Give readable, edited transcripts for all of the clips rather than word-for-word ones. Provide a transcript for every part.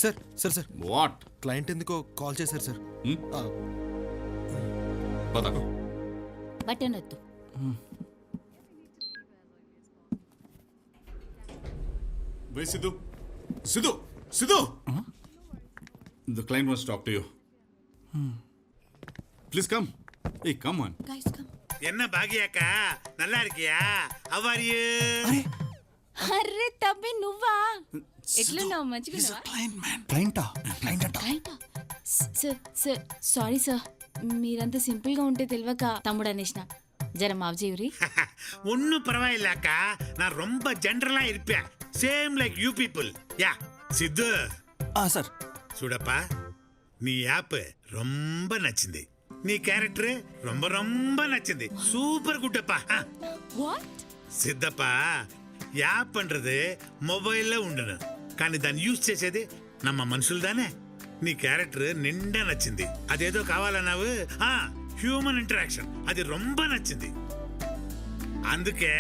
Sir sir sir what? Client ఎందుకో call చేశారు sir. పద. బటన్ వద్దు. Wait, Sidhu. Sidhu! Sidhu! The client wants to talk to you. Please come. Hey, come on. Guys, come. என்ன பாகியாக்கா நல்லா இருக்கியா? How are you? అరే తబ్బి నువ్వా? ఎట్లున్నావు? మంచిగా క్లయింటా? సార్ సారీ సార్, మీరంతా సింపుల్ గా ఉంటే తెలియక తమ్ముడు అనేసిన. జర మాఫ్ చేయరి. ஒன்னும் பரவாயில்ல அக்கா, நான் ரொம்ப ஜெனரலா இருப்பேன். Same like you people. Yeah Siddhu sir చూడప్పా, నీ యాప్ ரொம்ப నచ్చింది, నీ క్యారెక్టర్ ரொம்ப ரொம்ப నచ్చింది. సూపర్ గుడ్ அப்பா. వాట్? సిద్ధప్పా, యాప్ன்றது మొబైల్లో ఉండును, కానీ దాన్ని యూజ్ చేసేది నమ్మ మనుషులు దానే. నీ క్యారెక్టర్ నిండా నచ్చింది. అదేదో కావాలన్నావు, హ్యూమన్ ఇంటరాక్షన్, అది ரொம்ப నచ్చింది. అందుకే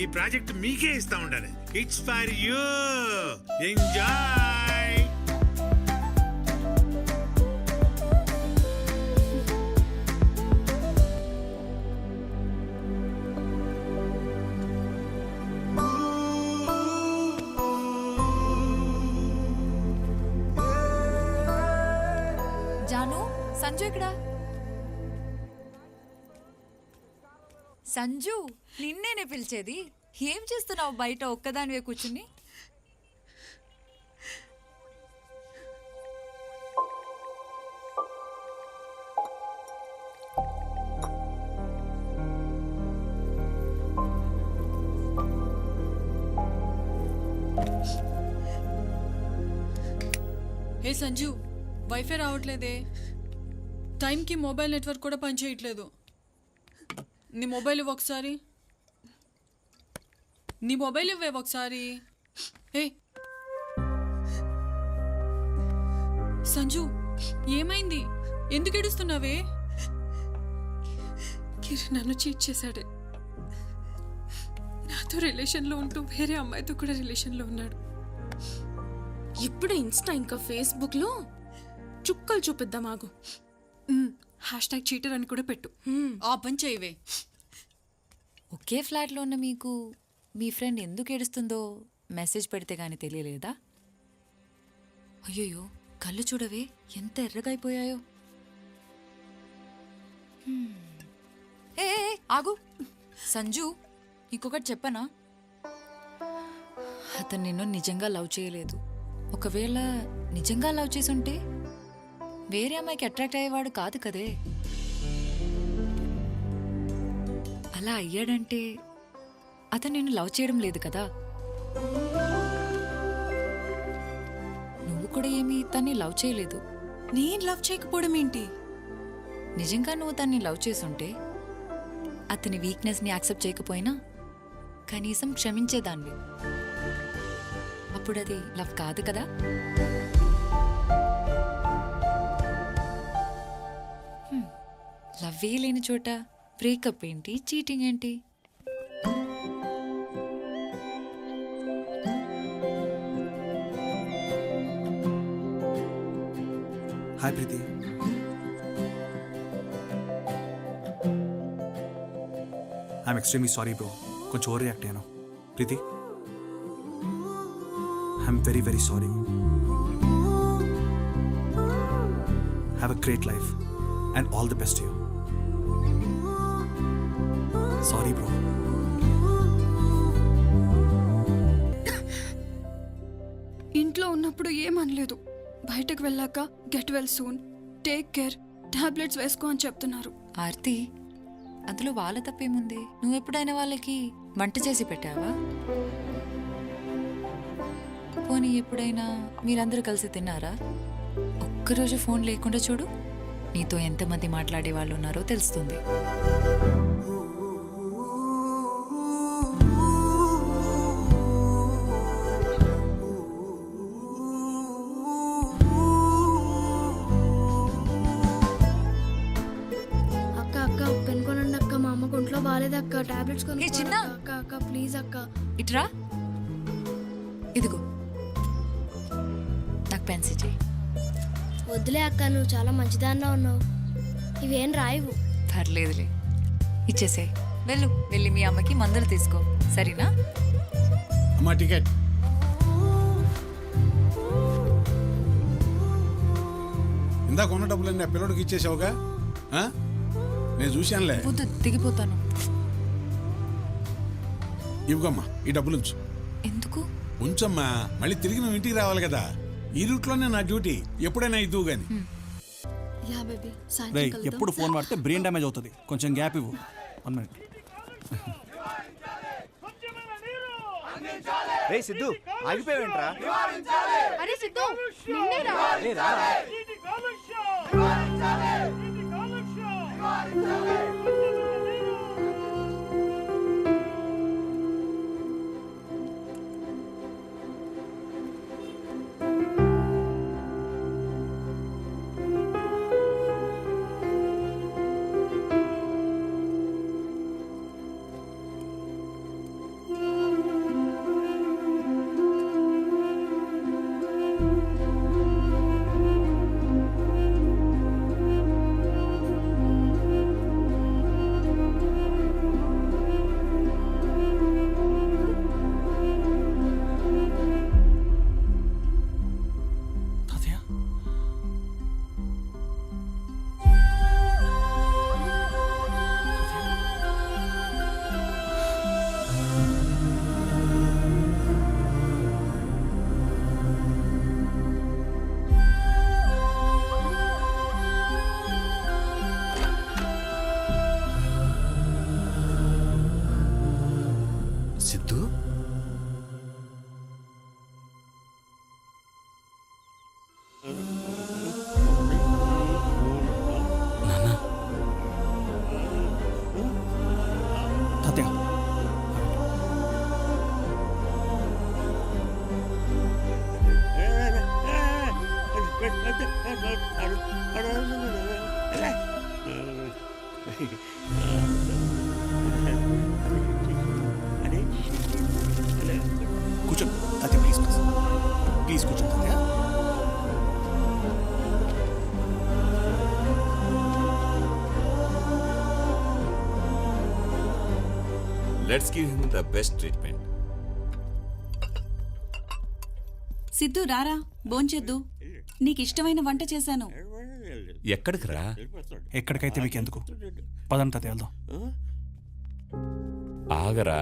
ఈ ప్రాజెక్ట్ మీకే ఇస్తా ఉండాలి. It's for you. Enjoy. Janu, Sanju ఇక్కడ. సంజు, నిన్నేనే పిలిచేది. ఏం చేస్తున్నావు బయట ఒక్కదానివే కూర్చుని? ఏ సంజు, వైఫై రావట్లేదే. టైంకి మొబైల్ నెట్వర్క్ కూడా పనిచేయట్లేదు. నీ మొబైల్ ఇవ్వ ఒకసారి. నీ మొబైల్ ఇవ్వే ఒకసారి. ఏ సంజు, ఏమైంది? ఎందుకు ఏడుస్తున్నావే? కిరణ్ నన్ను చీట్ చేశాడే. నాతో రిలేషన్లో ఉంటూ వేరే అమ్మాయితో కూడా రిలేషన్లో ఉన్నాడు. ఇప్పుడు ఇన్స్టా ఇంకా ఫేస్బుక్లో చుక్కలు చూపిద్దాం. ఆగు. హ్యాష్ చీటర్ అని కూడా పెట్టు. ఆ పని చేయవే. ఒకే ఫ్లాట్లో ఉన్న మీకు మీ ఫ్రెండ్ ఎందుకు ఏడుస్తుందో మెసేజ్ పెడితే గానీ తెలియలేదా? అయ్యయ్యో, కళ్ళు చూడవే ఎంత ఎర్రగా అయిపోయాయో. ఏ ఆగు సంజు, ఇంకొకటి చెప్పనా? అతను నిన్ను నిజంగా లవ్ చేయలేదు. ఒకవేళ నిజంగా లవ్ చేసుంటే వేరే అమ్మాయికి అట్రాక్ట్ అయ్యేవాడు కాదు కదే. అలా అయ్యాడంటే అతను నిన్ను లవ్ చేయడం లేదు కదా. నువ్వు కూడా ఏమీ తన్ని లవ్ చేయలేదు. నేను లవ్ చేయకపోవడం ఏంటి? నిజంగా నువ్వు తన్ని లవ్ చేసుంటే అతని వీక్నెస్ని యాక్సెప్ట్ చేయకపోయినా కనీసం క్షమించేదాన్ని. అప్పుడు అది లవ్ కాదు కదా. లవ్వే లేని చోట బ్రేకప్ ఏంటి, చీటింగ్ ఏంటి? Hi Preethi. I'm extremely sorry bro, కొంచెం ఓవర్ రియాక్ట్ అయ్యాను. Preethi, I'm very very sorry. Have a great life and all the best to you. Sorry bro. ఇంట్లో ఉన్నప్పుడు ఏమనలేదు. బయటకు వెళ్ళాక get well soon, take care, tablets వేసుకో అని చెప్తున్నారు. ఆర్తి, అందులో వాళ్ళ తప్పేముంది? నువ్వు ఎప్పుడైనా వాళ్ళకి వంట చేసి పెట్టావా? పోనీ ఎప్పుడైనా మీరందరూ కలిసి తిన్నారా? ఒక్కరోజు ఫోన్ లేకుండా చూడు, నీతో ఎంతమంది మాట్లాడే వాళ్ళు ఉన్నారో తెలుస్తుంది. అక్క పెన్ కొనండి అక్క, మా అమ్మ ఒంట్లో బాగాలేదక్క, టాబ్లెట్స్ ఏ చిన్న, అక్క ప్లీజ్ అక్క. ఇట్రా, ఇదిగో నాకు పెన్స్. చేయి. వద్దులే అక్క, నువ్వు చాలా మంచిదాన్నా ఉన్నావు. ఇవేం రాయవు. పర్లేదులే, ఇచ్చేసేయ్. వెళ్ళి మీ అమ్మకి మందులు తీసుకో, సరేనా? అమ్మా టికెట్. ఇందాక ఉన్న డబ్బులన్నీ ఆ పిల్లడికి ఇచ్చేసావుగా? ఆ? నేను చూశానులే. వద్దు, దిగిపోతాను. ఇవ్వమ్మా, ఈ డబ్బులు ఉంచు. ఎందుకు? ఉంచమ్మా, మళ్ళీ తిరిగి నువ్వు ఇంటికి రావాలి కదా. ఈ రూట్లోనే నా డ్యూటీ, ఎప్పుడైనా ఇద్దువు గాని. యా బేబీ, రే సాయంత్రం కలుద్దాం. ఎప్పుడు ఫోన్ వాడితే బ్రెయిన్ డ్యామేజ్ అవుతుంది. కొంచెం గ్యాప్ ఇవ్వు. 1 minute. రే సిద్ధు, ఆగిపోయావేంట్రా? అరే సిద్ధు, నిన్నేరా? రే రారా. తాతయ్య, సిద్ధు, నాన్న. తాతయ్య, కూర్చోండి. తాతయ్య ప్లీజ్ ప్లీజ్ కూర్చోండి తాతయ్య. Let's give him the best treatment. Siddhu రారా, భోంచేద్దు. నీకు ఇష్టమైన వంట చేశాను. ఎక్కడికి రా? ఎక్కడికైతే మీకు ఎందుకు, పదండి తాతయ్య వెళ్దాం. ఆగరా,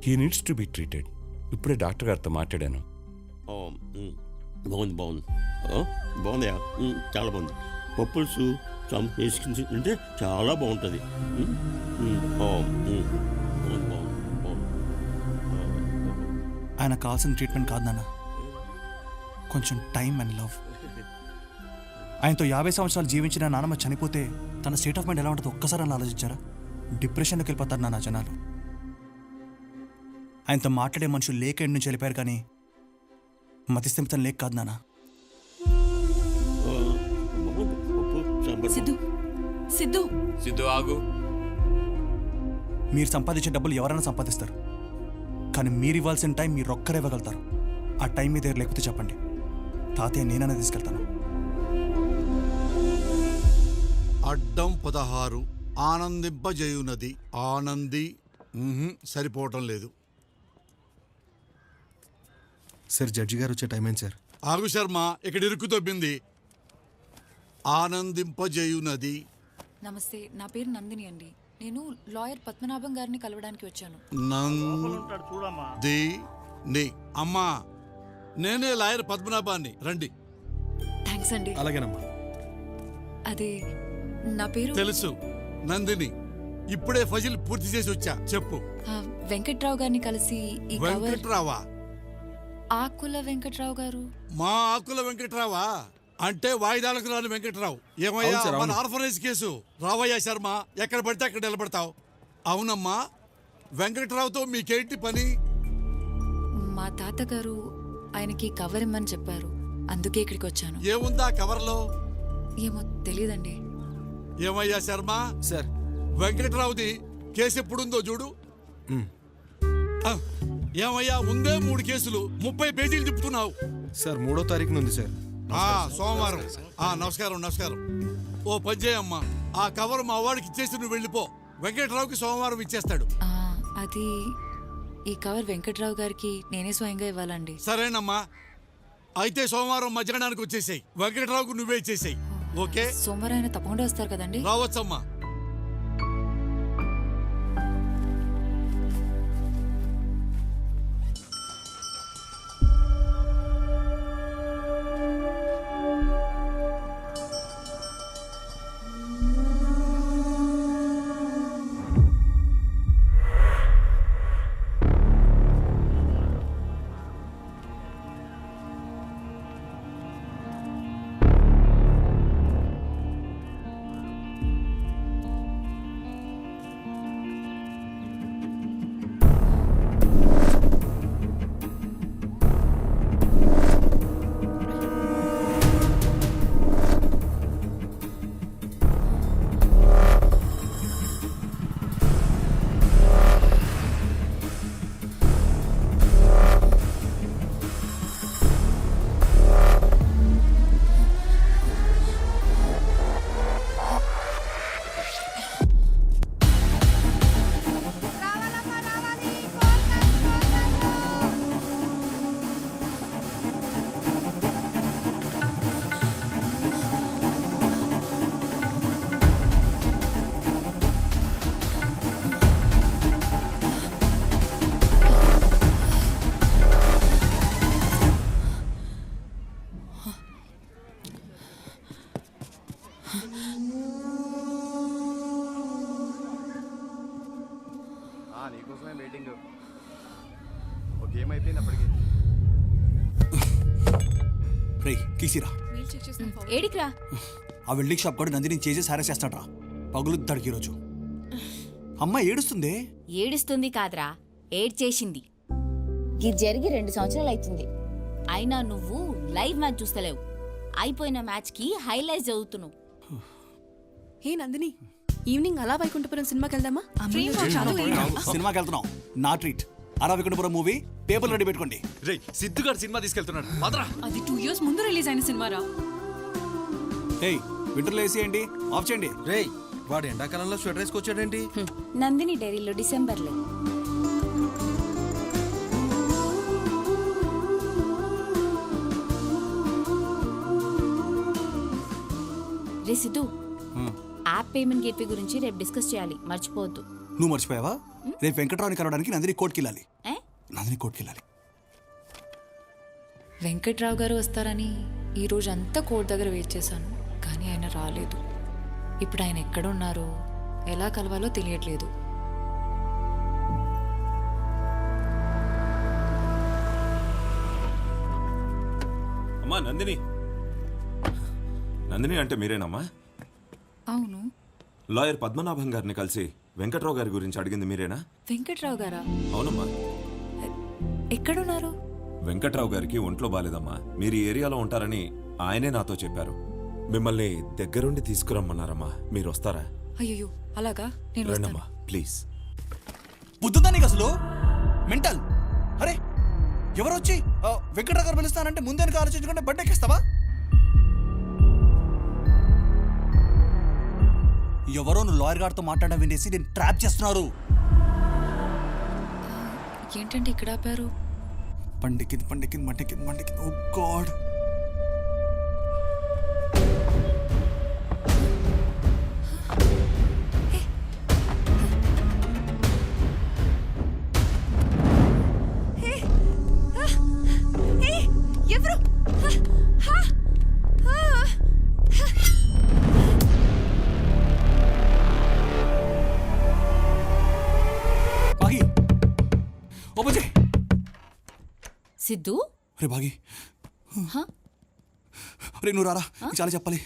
he needs to be treated. ఇప్పుడే డాక్టర్ గారితో మాట్లాడాను. బాగుంది బాగుంది బాగుందయా, చాలా బాగుంది. పప్పుల్సు వేసుకుని అంటే చాలా బాగుంటుంది. ఆయన కావాల్సిన ట్రీట్మెంట్ కాదు నాన్న, కొంచెం టైం అండ్ లవ్. ఆయనతో 50 సంవత్సరాలు జీవించిన నాన్నమ్మ చనిపోతే తన స్టేట్ ఆఫ్ మైండ్ ఎలా ఉంటుందో ఒక్కసారి అని ఆలోచించారా? డిప్రెషన్లోకి వెళ్ళిపోతారు నాన్న జనాలు. ఆయనతో మాట్లాడే మనుషులు లేక ఇంటి నుంచి వెళ్ళిపోయారు, కానీ మతిస్థిమితం లేక కాదు నాన్న. సిద్ధు సిద్ధు సిద్ధు ఆగు. మీరు సంపాదించే డబ్బులు ఎవరైనా సంపాదిస్తారు, కానీ మీరు ఇవ్వాల్సిన టైం మీరు ఒక్కరే ఇవ్వగలుగుతారు. ఆ టైం మీ దగ్గర లేకపోతే చెప్పండి, తాతయ్య నేననే తీసుకెళ్తాను. అడ్డం 16 ఆనందింపజేయునది. ఆనంది సరిపోవటం లేదు. సార్ జడ్జి గారు వచ్చే టైం ఏంటి సార్? ఆగు శర్మ, ఇక్కడ ఇరుకు తొబ్బింది. ఆనందింపజేయునది. నమస్తే, నా పేరు నందిని అండి. నేను లాయర్ పద్మనాభం గారిని కలవడానికి వచ్చాను. నందిని అమ్మా, నేనే లాయర్ పద్మనాభాన్ని, రండి. థ్యాంక్స్ అండి. అలాగేనమ్మా. అది నా పేరు తెలుసు, నందిని. ఇప్పుడే ఫజిల్ పూర్తి చేసి వచ్చా. చెప్పు. వెంకట్రావు గారిని కలిసి ఈ కవర్. వెంకట్రావా? ఆకుల వెంకట్రావు గారు. మా ఆకుల వెంకట్రావా అంటే వాయిదాలకు రాని వెంకట్రావు. ఏమయ్యా, మన ఆర్ఫనైజ్ కేసు రావయ్యా శర్మ, ఎక్కడ పడితే అక్కడ నిలబడతావు. అవునమ్మా, వెంకట్రావుతో మీకేంటి పని? మా తాతగారు ఆయనకి కవర్ ఇమ్మని చెప్పారు, అందుకే ఇక్కడికి వచ్చాను. ఏముందా కవర్లో? ఏమో తెలీదండి. ఏమయ్యా శర్మ సార్, వెంకట్రావుది కేసు ఎప్పుడుందో చూడు. ఏమయ్యా ఉందే 3 కేసులు 30 పేజీలు తిప్పుతున్నావు. సార్ 3వ తారీఖున ఉంది సార్. సోమవారం. నమస్కారం నమస్కారం. ఓ పని చేయమ్మా, ఆ కవర్ మా వాడికి ఇచ్చేసి నువ్వు వెళ్ళిపో. వెంకట్రావుకి సోమవారం ఇచ్చేస్తాడు. అది ఈ కవర్ వెంకట్రావు గారికి నేనే స్వయంగా ఇవ్వాలండి. సరేనమ్మా, అయితే సోమవారం మధ్యాహ్నానికి వచ్చేసాయి. వెంకట్రావుకు నువ్వే ఇచ్చేసాయి. ఓకే? సోమవారం ఆయన తప్పకుండా వస్తారు కదండి? రావచ్చమ్మా. నీకోసమే వెయిటింగ్. ఒక గేమ్ అయిపోయినప్పటికీ. రే కీసిరా. ఏడికిరా? ఆ వెల్డింగ్ షాప్ కూడా నందిని చేసి సారే చేస్తాడ్రా. పగులుతాడికి ఈరోజు. అమ్మ ఏడుస్తుంది. ఏడుస్తుంది కాదురా, ఏడ్చేసింది. ఇది జరిగి 2 సంవత్సరాలు అవుతుంది. అయినా నువ్వు లైవ్ మ్యాచ్ చూస్తలేవు. అయిపోయిన మ్యాచ్ కి హైలైట్స్ చదువుతున్నావు. హే నందిని, ఈవినింగ్ అలా వైకుంఠపురం సినిమాకి వెళ్దామా? సినిమాకి వెళ్తున్నాం. నా ట్రీట్. అలా వికుంఠపురం మూవీ పేపర్ రెడీ పెట్టుకోండి. రే సిద్ధుగాడు సినిమా తీసుకెళ్తున్నాడు. మాత్రా అది 2 years ముందు రిలీజ్ అయిన సినిమారా. ఏయ్ వింటర్లో వేసేయండి, ఆఫ్ చేయండి. రే వాడు ఎండాకాలంలో స్వెటర్ వేసుకొచ్చాడేంటి? నందిని డైరీలో డిసెంబర్లో. రే సిద్ధు, యాప్ పేమెంట్ గేట్వే గురించి రేపు డిస్కస్ చేయాలి, మర్చిపోవద్దు. నువ్వు మర్చిపోయావా? రేపు వెంకట్రావుని కలవడానికి నందిని కోర్టుకి వెళ్ళాలి. నందిని కోర్టుకి వెళ్ళాలి. వెంకట్రావు గారు వస్తారని ఈ రోజు అంతా కోర్టు దగ్గర వెయిట్ చేశాను, కానీ ఆయన రాలేదు. ఇప్పుడు ఆయన ఎక్కడున్నారో ఎలా కలవాలో తెలియట్లేదు. అమ్మా నందిని. నందిని అంటే మీరేనమ్మా? అవును. లాయర్ పద్మనాభం గారిని కలిసి వెంకట్రావు గారి గురించి అడిగింది మీరేనా? వెంకట్రావు గారా? అవునమ్మా. ఎక్కడున్నారు? వెంకట్రావు గారికి ఒంట్లో బాలేదమ్మా. మీరు ఈ ఏరియాలో ఉంటారని ఆయనే నాతో చెప్పారు. మిమ్మల్ని దగ్గరుండి తీసుకురమ్మన్నారమ్మా. మీరు వస్తారా? అయ్యో అలాగా, నేను రండమ్మా ప్లీజ్. బుద్ధుందా నీకు అసలు? మెంటల్. అరే ఎవరు వచ్చి వెంకట్రావు గారు పిలుస్తానంటే ముందే ఆలోచించుకుంటే బండి ఎక్కిస్తావా? ఎవరో నువ్వు లాయర్ గారితో మాట్లాడడం వినేసి నేను ట్రాప్ చేస్తున్నారు. ఏంటంటే ఇక్కడ ఆపారు? పండికింది పండికింది మండికింది మండికింది. ఓ గాడ్. ఎవరు? బాగి ఓపెన్ చేయి. సిద్ధు, రే బాగి, రే నువ్వు రారా, చాలా చెప్పాలి.